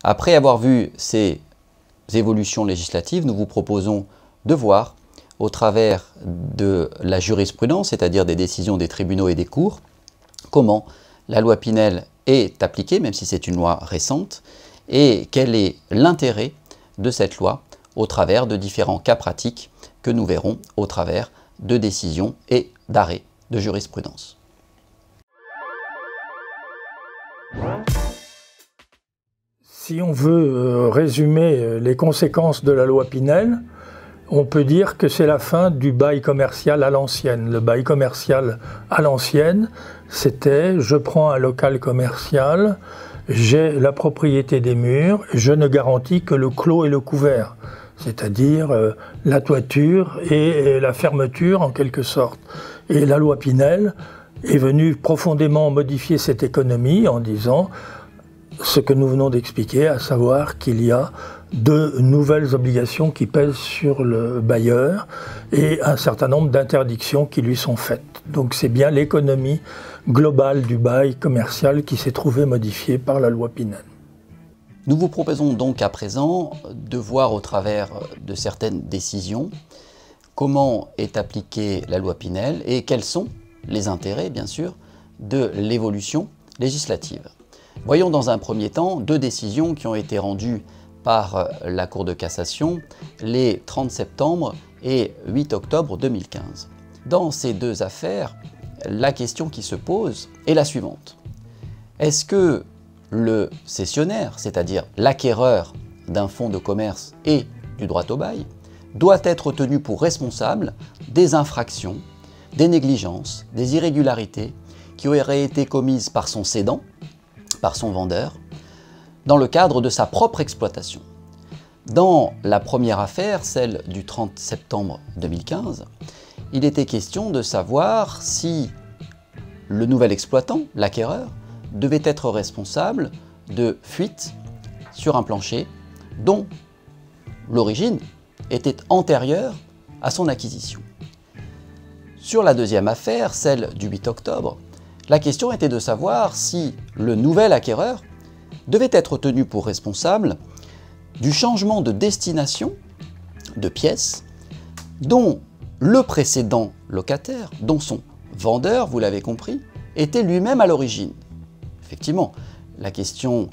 Après avoir vu ces évolutions législatives, nous vous proposons de voir, au travers de la jurisprudence, c'est-à-dire des décisions des tribunaux et des cours, comment la loi Pinel est appliquée, même si c'est une loi récente, et quel est l'intérêt de cette loi au travers de différents cas pratiques que nous verrons au travers de décisions et d'arrêts de jurisprudence. Si on veut résumer les conséquences de la loi Pinel, on peut dire que c'est la fin du bail commercial à l'ancienne. Le bail commercial à l'ancienne, c'était je prends un local commercial, j'ai la propriété des murs, je ne garantis que le clos et le couvert, c'est-à-dire la toiture et la fermeture en quelque sorte. Et la loi Pinel est venue profondément modifier cette économie en disant ce que nous venons d'expliquer, à savoir qu'il y a de nouvelles obligations qui pèsent sur le bailleur et un certain nombre d'interdictions qui lui sont faites. Donc c'est bien l'économie globale du bail commercial qui s'est trouvée modifiée par la loi Pinel. Nous vous proposons donc à présent de voir au travers de certaines décisions comment est appliquée la loi Pinel et quels sont les intérêts, bien sûr, de l'évolution législative. Voyons dans un premier temps deux décisions qui ont été rendues par la Cour de cassation les 30 septembre et 8 octobre 2015. Dans ces deux affaires, la question qui se pose est la suivante. Est-ce que le cessionnaire, c'est-à-dire l'acquéreur d'un fonds de commerce et du droit au bail, doit être tenu pour responsable des infractions, des négligences, des irrégularités qui auraient été commises par son cédant, par son vendeur, dans le cadre de sa propre exploitation. Dans la première affaire, celle du 30 septembre 2015, il était question de savoir si le nouvel exploitant, l'acquéreur, devait être responsable de fuites sur un plancher dont l'origine était antérieure à son acquisition. Sur la deuxième affaire, celle du 8 octobre, la question était de savoir si le nouvel acquéreur devait être tenu pour responsable du changement de destination de pièces dont le précédent locataire, dont son vendeur, vous l'avez compris, était lui-même à l'origine. Effectivement, la question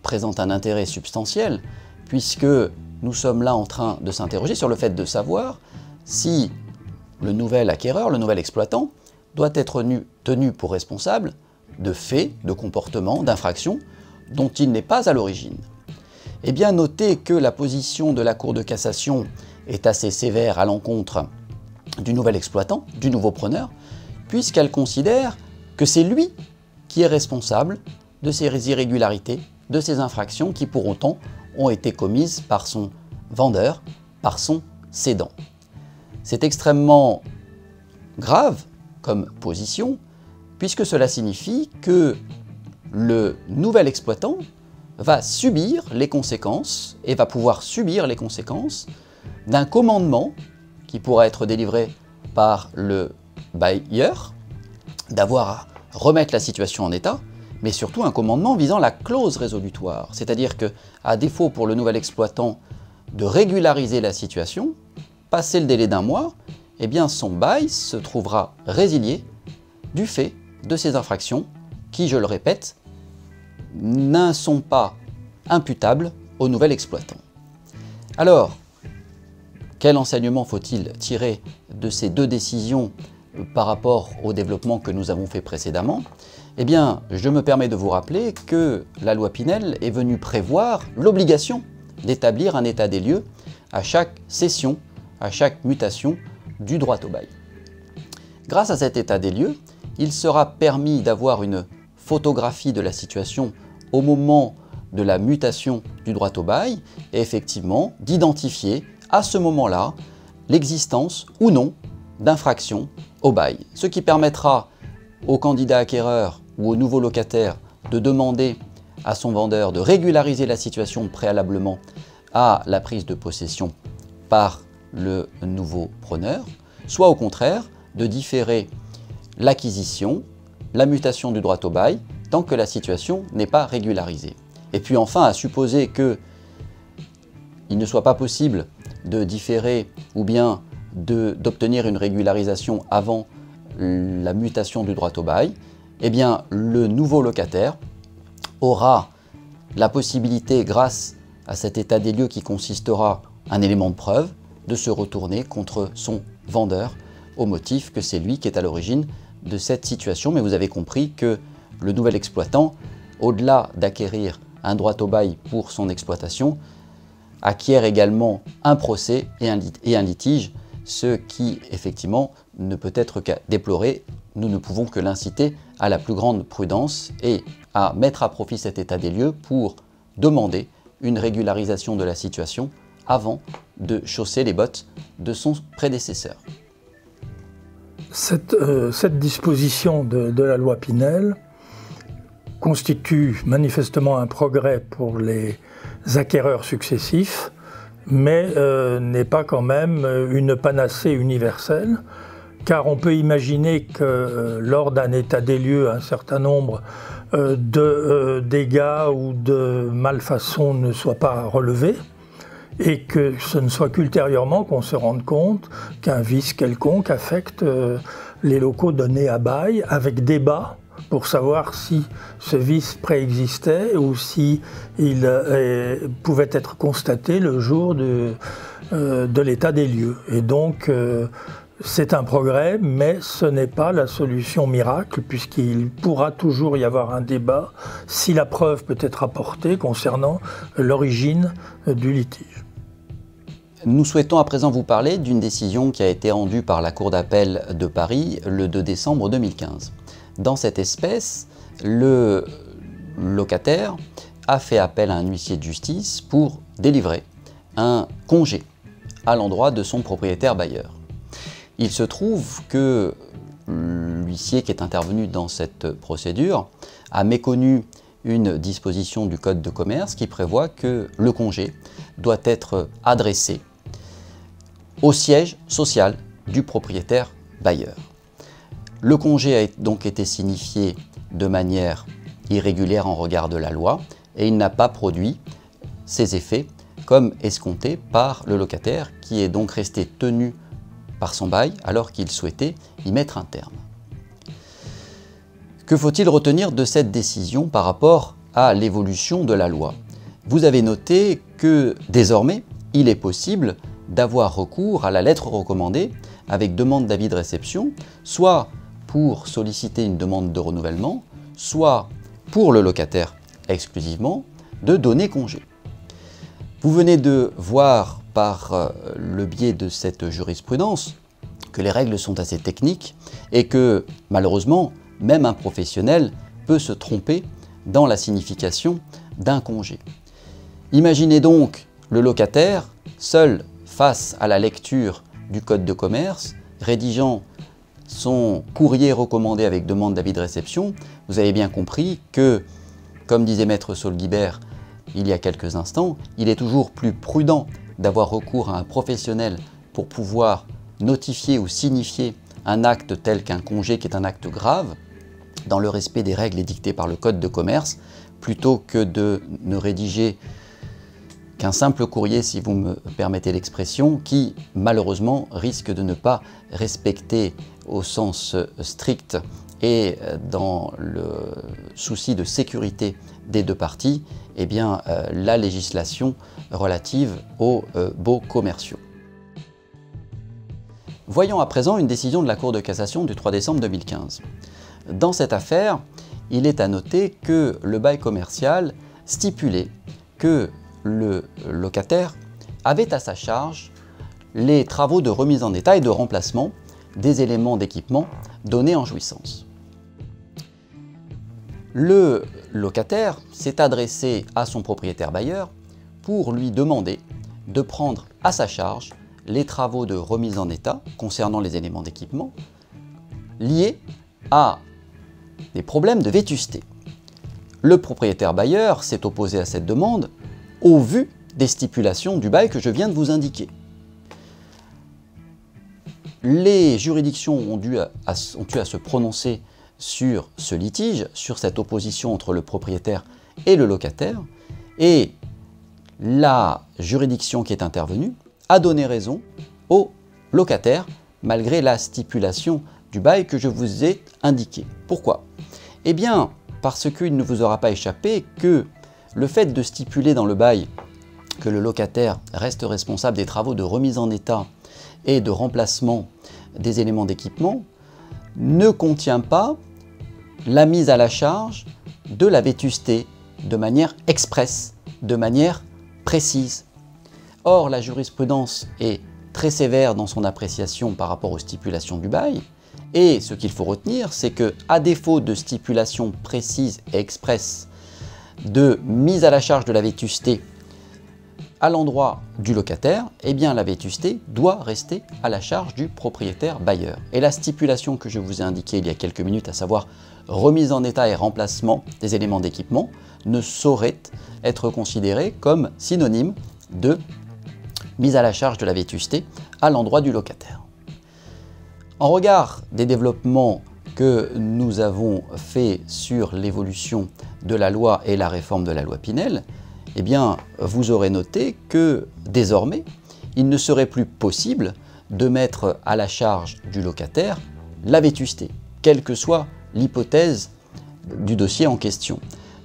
présente un intérêt substantiel puisque nous sommes là en train de s'interroger sur le fait de savoir si le nouvel acquéreur, le nouvel exploitant, doit être tenu pour responsable de faits, de comportements, d'infractions dont il n'est pas à l'origine. Eh bien, notez que la position de la Cour de cassation est assez sévère à l'encontre du nouvel exploitant, du nouveau preneur, puisqu'elle considère que c'est lui qui est responsable de ces irrégularités, de ces infractions qui pour autant ont été commises par son vendeur, par son cédant. C'est extrêmement grave comme position, puisque cela signifie que le nouvel exploitant va subir les conséquences et va pouvoir subir les conséquences d'un commandement qui pourra être délivré par le bailleur, d'avoir à remettre la situation en état, mais surtout un commandement visant la clause résolutoire. C'est-à-dire que, à défaut pour le nouvel exploitant de régulariser la situation, passé le délai d'un mois, eh bien son bail se trouvera résilié du fait de ces infractions qui, je le répète, ne sont pas imputables au nouvel exploitant. Alors, quel enseignement faut-il tirer de ces deux décisions par rapport au développement que nous avons fait précédemment? Eh bien, je me permets de vous rappeler que la loi Pinel est venue prévoir l'obligation d'établir un état des lieux à chaque cession, à chaque mutation du droit au bail. Grâce à cet état des lieux, il sera permis d'avoir une photographie de la situation au moment de la mutation du droit au bail et effectivement d'identifier à ce moment-là l'existence ou non d'infraction au bail. Ce qui permettra au candidat acquéreur ou au nouveau locataire de demander à son vendeur de régulariser la situation préalablement à la prise de possession par le nouveau preneur, soit au contraire de différer l'acquisition, la mutation du droit au bail, tant que la situation n'est pas régularisée. Et puis enfin, à supposer qu'il ne soit pas possible de différer ou bien d'obtenir une régularisation avant la mutation du droit au bail, eh bien le nouveau locataire aura la possibilité, grâce à cet état des lieux qui consistera un élément de preuve, de se retourner contre son vendeur au motif que c'est lui qui est à l'origine de cette situation. Mais vous avez compris que le nouvel exploitant, au-delà d'acquérir un droit au bail pour son exploitation, acquiert également un procès et un litige, ce qui effectivement ne peut être qu'à déplorer. Nous ne pouvons que l'inciter à la plus grande prudence et à mettre à profit cet état des lieux pour demander une régularisation de la situation avant de chausser les bottes de son prédécesseur. Cette disposition de la loi Pinel constitue manifestement un progrès pour les acquéreurs successifs, mais n'est pas quand même une panacée universelle, car on peut imaginer que lors d'un état des lieux, un certain nombre de dégâts ou de malfaçons ne soient pas relevés, et que ce ne soit qu'ultérieurement qu'on se rende compte qu'un vice quelconque affecte les locaux donnés à bail, avec débat pour savoir si ce vice préexistait ou si il pouvait être constaté le jour de l'état des lieux. Et donc, c'est un progrès, mais ce n'est pas la solution miracle, puisqu'il pourra toujours y avoir un débat si la preuve peut être apportée concernant l'origine du litige. Nous souhaitons à présent vous parler d'une décision qui a été rendue par la Cour d'appel de Paris le 2 décembre 2015. Dans cette espèce, le locataire a fait appel à un huissier de justice pour délivrer un congé à l'endroit de son propriétaire bailleur. Il se trouve que l'huissier qui est intervenu dans cette procédure a méconnu une disposition du Code de commerce qui prévoit que le congé doit être adressé au siège social du propriétaire bailleur. Le congé a donc été signifié de manière irrégulière en regard de la loi et il n'a pas produit ses effets comme escompté par le locataire, qui est donc resté tenu par son bail alors qu'il souhaitait y mettre un terme. Que faut-il retenir de cette décision par rapport à l'évolution de la loi? Vous avez noté que désormais, il est possible d'avoir recours à la lettre recommandée avec demande d'avis de réception, soit pour solliciter une demande de renouvellement, soit pour le locataire exclusivement de donner congé. Vous venez de voir par le biais de cette jurisprudence que les règles sont assez techniques et que malheureusement, même un professionnel peut se tromper dans la signification d'un congé. Imaginez donc le locataire seul face à la lecture du Code de commerce, rédigeant son courrier recommandé avec demande d'avis de réception. Vous avez bien compris que, comme disait Maître Saul-Guibert il y a quelques instants, il est toujours plus prudent d'avoir recours à un professionnel pour pouvoir notifier ou signifier un acte tel qu'un congé qui est un acte grave, dans le respect des règles édictées par le Code de commerce, plutôt que de ne rédiger qu'un simple courrier, si vous me permettez l'expression, qui malheureusement risque de ne pas respecter au sens strict et dans le souci de sécurité des deux parties, eh bien, la législation relative aux baux commerciaux. Voyons à présent une décision de la Cour de cassation du 3 décembre 2015. Dans cette affaire, il est à noter que le bail commercial stipulait que le locataire avait à sa charge les travaux de remise en état et de remplacement des éléments d'équipement donnés en jouissance. Le locataire s'est adressé à son propriétaire bailleur pour lui demander de prendre à sa charge les travaux de remise en état concernant les éléments d'équipement liés à des problèmes de vétusté. Le propriétaire bailleur s'est opposé à cette demande au vu des stipulations du bail que je viens de vous indiquer. Les juridictions ont eu à se prononcer sur ce litige, sur cette opposition entre le propriétaire et le locataire, Et la juridiction qui est intervenue a donné raison au locataire malgré la stipulation du bail que je vous ai indiqué. Pourquoi? Eh bien, parce qu'il ne vous aura pas échappé que le fait de stipuler dans le bail que le locataire reste responsable des travaux de remise en état et de remplacement des éléments d'équipement ne contient pas la mise à la charge de la vétusté de manière expresse, de manière précise. Or, la jurisprudence est très sévère dans son appréciation par rapport aux stipulations du bail, et ce qu'il faut retenir, c'est que, à défaut de stipulation précise et expresse de mise à la charge de la vétusté à l'endroit du locataire, eh bien la vétusté doit rester à la charge du propriétaire bailleur. Et la stipulation que je vous ai indiquée il y a quelques minutes, à savoir remise en état et remplacement des éléments d'équipement, ne saurait être considérée comme synonyme de mise à la charge de la vétusté à l'endroit du locataire. En regard des développements que nous avons faits sur l'évolution de la loi et la réforme de la loi Pinel, eh bien, vous aurez noté que désormais, il ne serait plus possible de mettre à la charge du locataire la vétusté, quelle que soit l'hypothèse du dossier en question.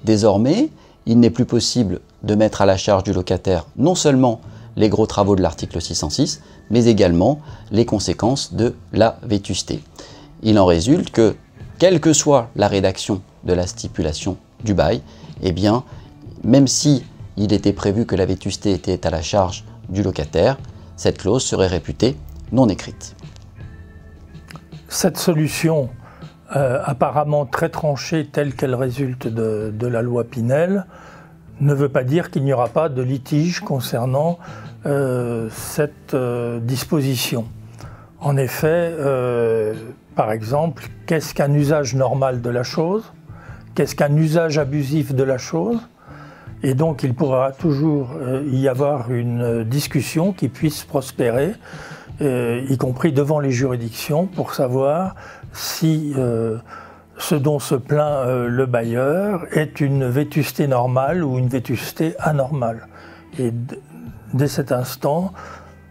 Désormais, il n'est plus possible de mettre à la charge du locataire non seulement les gros travaux de l'article 606, mais également les conséquences de la vétusté. Il en résulte que, quelle que soit la rédaction de la stipulation du bail, eh bien, même si il était prévu que la vétusté était à la charge du locataire, cette clause serait réputée non écrite. Cette solution, apparemment très tranchée telle qu'elle résulte de la loi Pinel, ne veut pas dire qu'il n'y aura pas de litige concernant cette disposition. En effet, par exemple, qu'est-ce qu'un usage normal de la chose? Qu'est-ce qu'un usage abusif de la chose? Et donc il pourra toujours y avoir une discussion qui puisse prospérer, y compris devant les juridictions, pour savoir si ce dont se plaint le bailleur est une vétusté normale ou une vétusté anormale. Et dès cet instant,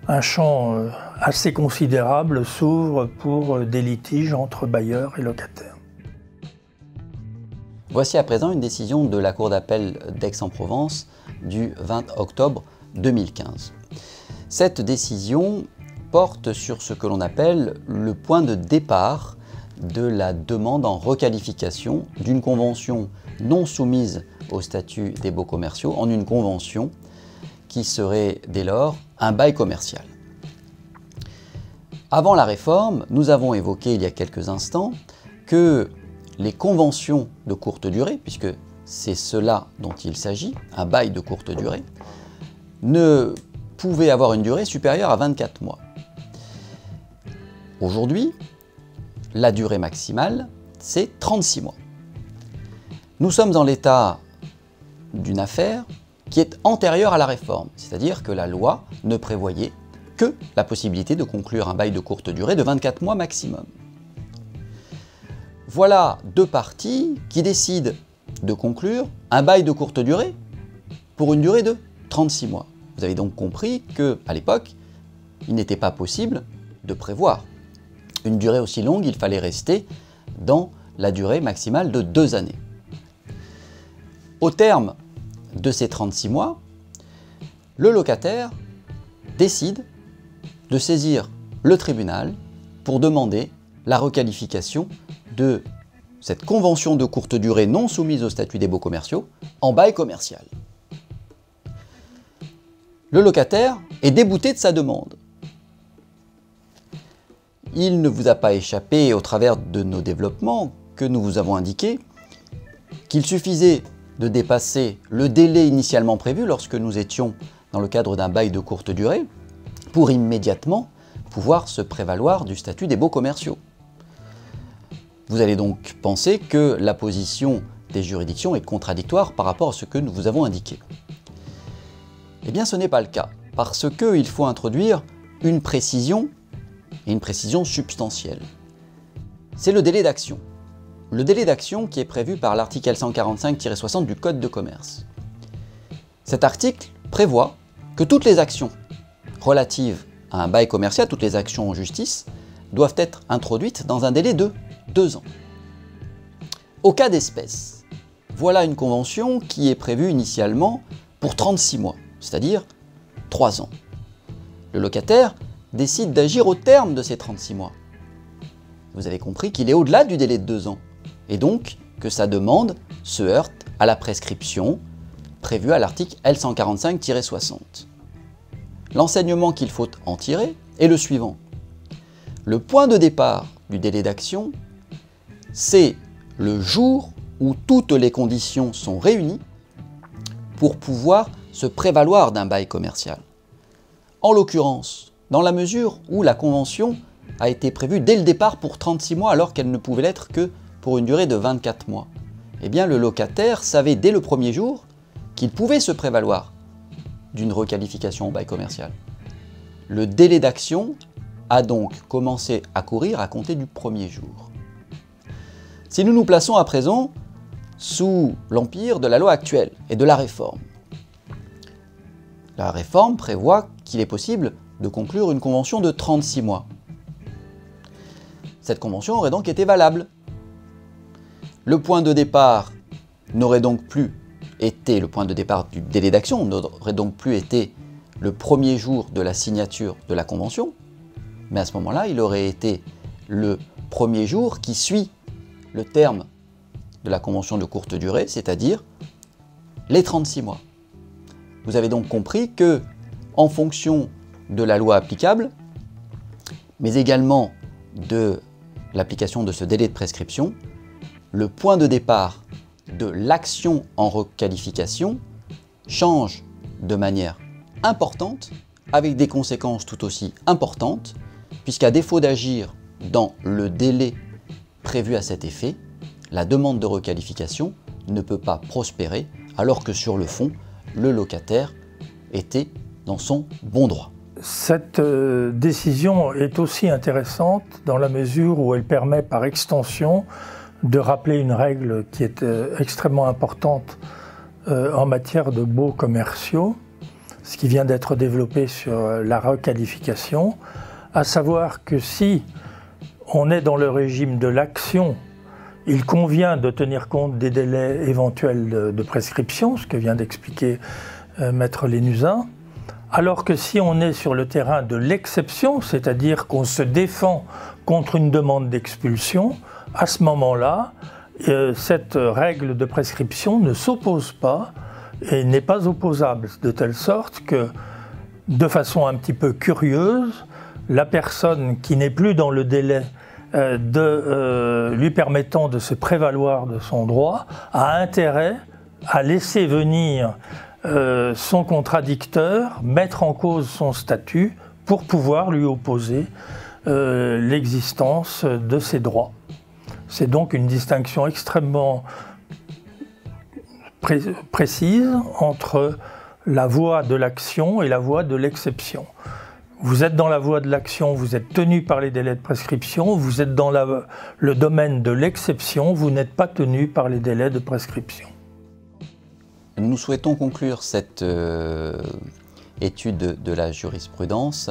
un champ assez considérable s'ouvre pour des litiges entre bailleurs et locataires. Voici à présent une décision de la Cour d'appel d'Aix-en-Provence du 20 octobre 2015. Cette décision porte sur ce que l'on appelle le point de départ de la demande en requalification d'une convention non soumise au statut des baux commerciaux en une convention qui serait dès lors un bail commercial. Avant la réforme, nous avons évoqué il y a quelques instants que les conventions de courte durée, puisque c'est cela dont il s'agit, un bail de courte durée, ne pouvaient avoir une durée supérieure à 24 mois. Aujourd'hui, la durée maximale, c'est 36 mois. Nous sommes dans l'état d'une affaire qui est antérieure à la réforme, c'est-à-dire que la loi ne prévoyait que la possibilité de conclure un bail de courte durée de 24 mois maximum. Voilà deux parties qui décident de conclure un bail de courte durée pour une durée de 36 mois. Vous avez donc compris qu'à l'époque, il n'était pas possible de prévoir une durée aussi longue, il fallait rester dans la durée maximale de 2 années. Au terme de ces 36 mois, le locataire décide de saisir le tribunal pour demander la requalification de cette convention de courte durée non soumise au statut des baux commerciaux en bail commercial. Le locataire est débouté de sa demande. Il ne vous a pas échappé au travers de nos développements que nous vous avons indiqué qu'il suffisait de dépasser le délai initialement prévu lorsque nous étions dans le cadre d'un bail de courte durée pour immédiatement pouvoir se prévaloir du statut des baux commerciaux. Vous allez donc penser que la position des juridictions est contradictoire par rapport à ce que nous vous avons indiqué. Eh bien, ce n'est pas le cas, parce qu'il faut introduire une précision, et une précision substantielle. C'est le délai d'action. Le délai d'action qui est prévu par l'article L145-60 du Code de commerce. Cet article prévoit que toutes les actions relatives à un bail commercial, toutes les actions en justice, doivent être introduites dans un délai de 2 ans. Au cas d'espèce, voilà une convention qui est prévue initialement pour 36 mois, c'est-à-dire 3 ans. Le locataire décide d'agir au terme de ces 36 mois. Vous avez compris qu'il est au-delà du délai de 2 ans, et donc que sa demande se heurte à la prescription prévue à l'article L145-60. L'enseignement qu'il faut en tirer est le suivant. Le point de départ du délai d'action, c'est le jour où toutes les conditions sont réunies pour pouvoir se prévaloir d'un bail commercial. En l'occurrence, dans la mesure où la convention a été prévue dès le départ pour 36 mois alors qu'elle ne pouvait l'être que pour une durée de 24 mois, eh bien le locataire savait dès le premier jour qu'il pouvait se prévaloir d'une requalification en bail commercial. Le délai d'action a donc commencé à courir à compter du premier jour. Si nous nous plaçons à présent sous l'empire de la loi actuelle et de la réforme, la réforme prévoit qu'il est possible de conclure une convention de 36 mois. Cette convention aurait donc été valable. Le point de départ n'aurait donc plus été, le point de départ du délai d'action n'aurait donc plus été le premier jour de la signature de la convention, mais à ce moment-là, il aurait été le premier jour qui suit le terme de la convention de courte durée, c'est-à-dire les 36 mois. Vous avez donc compris que, en fonction de la loi applicable, mais également de l'application de ce délai de prescription, le point de départ de l'action en requalification change de manière importante, avec des conséquences tout aussi importantes, puisqu'à défaut d'agir dans le délai prévu à cet effet, la demande de requalification ne peut pas prospérer, alors que sur le fond, le locataire était dans son bon droit. Cette décision est aussi intéressante dans la mesure où elle permet par extension de rappeler une règle qui est extrêmement importante en matière de baux commerciaux, ce qui vient d'être développé sur la requalification, à savoir que si on est dans le régime de l'action, il convient de tenir compte des délais éventuels de prescription, ce que vient d'expliquer Maître Lénuzin, alors que si on est sur le terrain de l'exception, c'est-à-dire qu'on se défend contre une demande d'expulsion, à ce moment-là, cette règle de prescription ne s'oppose pas et n'est pas opposable, de telle sorte que, de façon un petit peu curieuse, la personne qui n'est plus dans le délai lui permettant de se prévaloir de son droit a intérêt à laisser venir son contradicteur, mettre en cause son statut pour pouvoir lui opposer l'existence de ses droits. C'est donc une distinction extrêmement précise entre la voie de l'action et la voie de l'exception. Vous êtes dans la voie de l'action, vous êtes tenu par les délais de prescription, vous êtes dans le domaine de l'exception, vous n'êtes pas tenu par les délais de prescription. Nous souhaitons conclure cette étude de la jurisprudence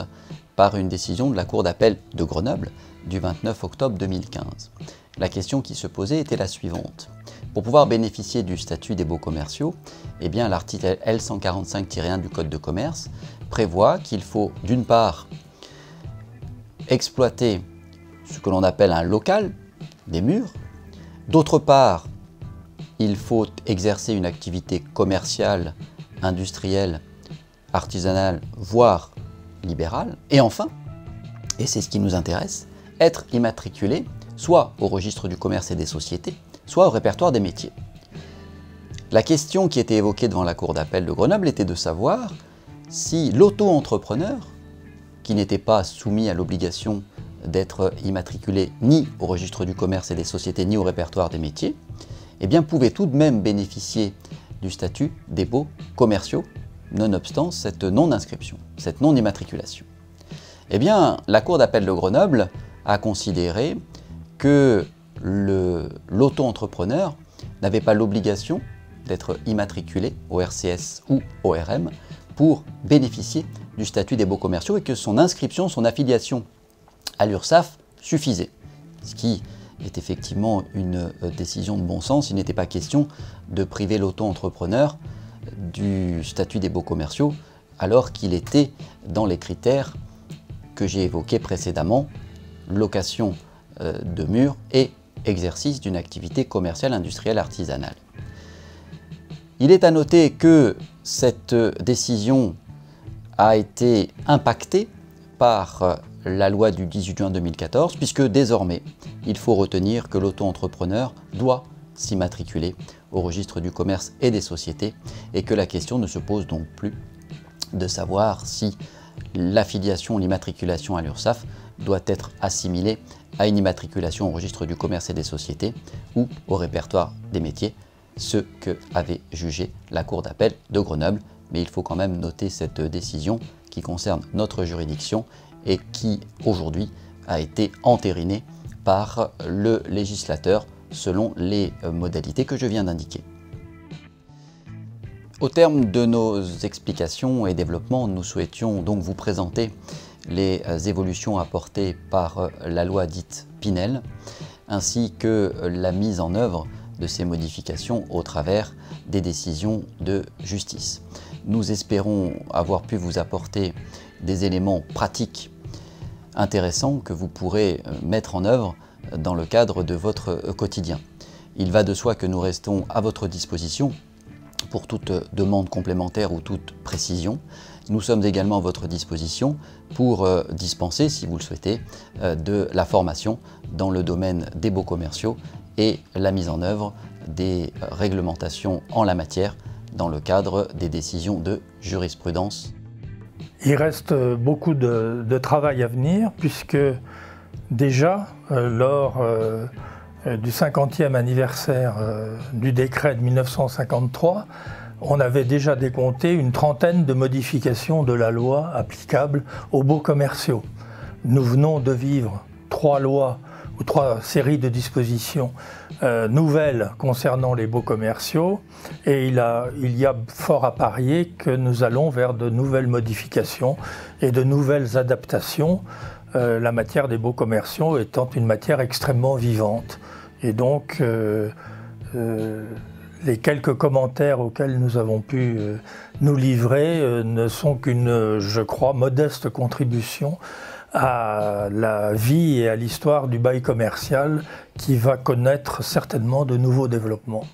par une décision de la Cour d'appel de Grenoble du 29 octobre 2015. La question qui se posait était la suivante. Pour pouvoir bénéficier du statut des baux commerciaux, eh bien, l'article L145-1 du Code de commerce prévoit qu'il faut d'une part exploiter ce que l'on appelle un local, des murs, d'autre part il faut exercer une activité commerciale, industrielle, artisanale, voire libérale, et enfin, et c'est ce qui nous intéresse, être immatriculé soit au registre du commerce et des sociétés, soit au répertoire des métiers. La question qui était évoquée devant la Cour d'appel de Grenoble était de savoir si l'auto-entrepreneur, qui n'était pas soumis à l'obligation d'être immatriculé ni au registre du commerce et des sociétés, ni au répertoire des métiers, eh bien, pouvait tout de même bénéficier du statut des baux commerciaux, nonobstant cette non-inscription, cette non-immatriculation. Eh bien, la Cour d'appel de Grenoble a considéré que l'auto-entrepreneur n'avait pas l'obligation d'être immatriculé au RCS ou au RM pour bénéficier du statut des baux commerciaux et que son inscription, son affiliation à l'URSSAF suffisait. Ce qui est effectivement une décision de bon sens. Il n'était pas question de priver l'auto-entrepreneur du statut des baux commerciaux alors qu'il était dans les critères que j'ai évoqués précédemment, location de murs et exercice d'une activité commerciale, industrielle, artisanale. Il est à noter que cette décision a été impactée par la loi du 18 juin 2014, puisque désormais, il faut retenir que l'auto-entrepreneur doit s'immatriculer au registre du commerce et des sociétés et que la question ne se pose donc plus de savoir si l'affiliation, l'immatriculation à l'URSSAF doit être assimilée à une immatriculation au registre du commerce et des sociétés ou au répertoire des métiers, ce que avait jugé la Cour d'appel de Grenoble. Mais il faut quand même noter cette décision qui concerne notre juridiction et qui aujourd'hui a été entérinée par le législateur selon les modalités que je viens d'indiquer. Au terme de nos explications et développements, nous souhaitions donc vous présenter les évolutions apportées par la loi dite Pinel, ainsi que la mise en œuvre de ces modifications au travers des décisions de justice. Nous espérons avoir pu vous apporter des éléments pratiques intéressants que vous pourrez mettre en œuvre dans le cadre de votre quotidien. Il va de soi que nous restons à votre disposition pour toute demande complémentaire ou toute précision. Nous sommes également à votre disposition pour dispenser, si vous le souhaitez, de la formation dans le domaine des baux commerciaux et la mise en œuvre des réglementations en la matière dans le cadre des décisions de jurisprudence. Il reste beaucoup de travail à venir puisque déjà lors du 50e anniversaire du décret de 1953, on avait déjà décompté une trentaine de modifications de la loi applicable aux baux commerciaux. Nous venons de vivre 3 lois ou 3 séries de dispositions nouvelles concernant les baux commerciaux et il y a fort à parier que nous allons vers de nouvelles modifications et de nouvelles adaptations, la matière des baux commerciaux étant une matière extrêmement vivante. Et donc, les quelques commentaires auxquels nous avons pu nous livrer ne sont qu'une, je crois, modeste contribution à la vie et à l'histoire du bail commercial qui va connaître certainement de nouveaux développements.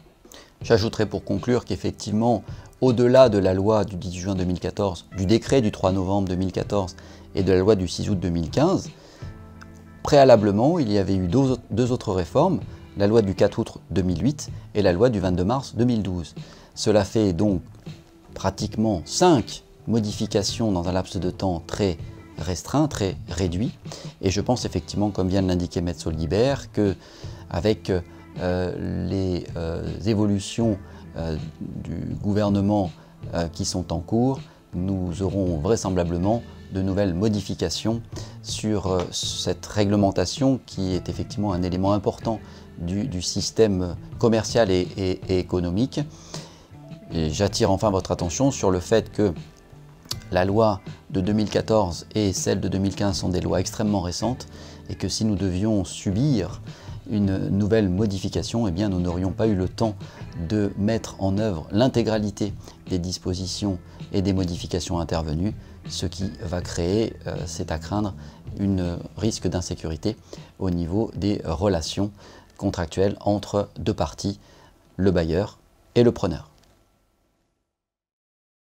J'ajouterai pour conclure qu'effectivement, au-delà de la loi du 10 juin 2014, du décret du 3 novembre 2014 et de la loi du 6 août 2015, préalablement, il y avait eu deux autres réformes, la loi du 4 août 2008 et la loi du 22 mars 2012. Cela fait donc pratiquement 5 modifications dans un laps de temps très restreint, très réduit. Et je pense effectivement, comme vient de l'indiquer Maître Saul-Guibert, qu'avec les évolutions du gouvernement qui sont en cours, nous aurons vraisemblablement de nouvelles modifications sur cette réglementation qui est effectivement un élément important du système commercial et économique. Et j'attire enfin votre attention sur le fait que la loi de 2014 et celle de 2015 sont des lois extrêmement récentes et que si nous devions subir une nouvelle modification, eh bien nous n'aurions pas eu le temps de mettre en œuvre l'intégralité des dispositions et des modifications intervenues, ce qui va créer, c'est à craindre, un risque d'insécurité au niveau des relations contractuelles entre deux parties, le bailleur et le preneur.